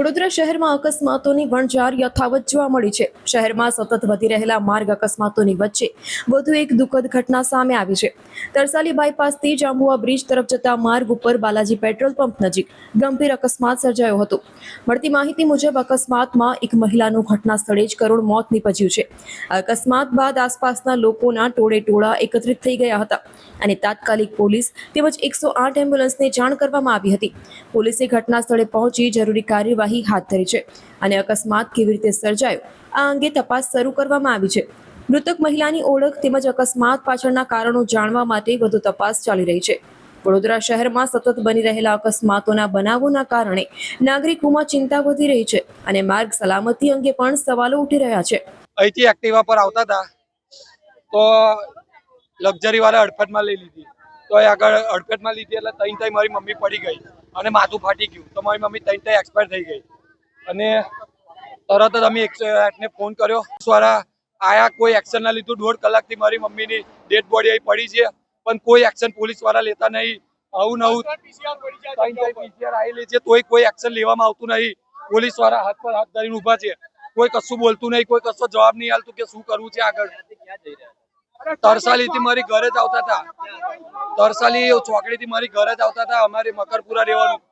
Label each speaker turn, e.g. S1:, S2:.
S1: વડોદરા શહેરમાં અકસ્માતોની વણઝાર યથાવત જોવા મળી છે। શહેરમાં સતત વધી રહેલા માર્ગ અકસ્માતોની વચ્ચે વધુ એક દુઃખદ ઘટના સામે આવી છે। તરસાલી બાયપાસથી જાંબુઆ બ્રિજ તરફ જતા માર્ગ ઉપર બાલાજી પેટ્રોલ પંપ નજીક ગંભીર અકસ્માત સર્જાયો હતો। મળતી માહિતી મુજબ અકસ્માતમાં એક મહિલાનું ઘટના સ્થળે જ કરુણ મોત નીપજ્યું છે। અકસ્માત બાદ આસપાસના લોકોના ટોળે એકત્રિત થઈ ગયા હતા અને તાત્કાલિક પોલીસ તેમજ 108 એમ્બ્યુલન્સને જાણ કરવામાં આવી હતી। પોલીસે ઘટના સ્થળે પહોંચી જરૂરી કાર્યવાહી હાથ ધરી છે અને અકસ્માત કેવી રીતે સર્જાયો આ અંગે તપાસ શરૂ કરવામાં આવી છે। મૃતક મહિલાની ઓળખ તેમજ અકસ્માત પાછળના કારણો જાણવા માટે વધુ તપાસ ચાલી રહી છે। વડોદરા શહેરમાં સતત બની રહેલા અકસ્માતોના બનાવોના કારણે નાગરિકોમાં ચિંતા વધી રહી છે અને માર્ગ સલામતી અંગે પણ સવાલો ઉઠી રહ્યા છે।
S2: અહીંથી એક્ટિવા પર આવતા હતા તો લક્ઝરી વાળા અડફેટમાં લઈ લીધી, તો એ આગળ અડફેટમાં લીધી એટલે તઈ મારી મમ્મી પડી ગઈ અને માથું ફાટી ગયું, તો મારી મમ્મી તઈ એક્સપાયર થઈ ગઈ અને તરત જ અમે 108 ને ફોન કર્યો। વાળા આયા, કોઈ એક્શન ના લીધું। 1.5 કલાકથી મારી મમ્મીની ડેડ બોડી અહીં પડી છે પણ કોઈ એક્શન પોલીસ વાળા લેતા નહીં। આવું પીસીઆર આવેલી છે તોય કોઈ એક્શન લેવામાં આવતું નહીં। પોલીસ વાળા હાથ પર હાથ ધરીને ઉભા છે, કોઈ કશું બોલતું નહીં, કોઈ કશો જવાબ નહીં આલતું કે શું કરવું છે આગળ। તરસાલી થી મારી ઘરે જ આવતા હતા, તરસાલી ચોકડી થી મારી ઘરે જ આવતા હતા। અમારે મકરપુરા રહેવાનું।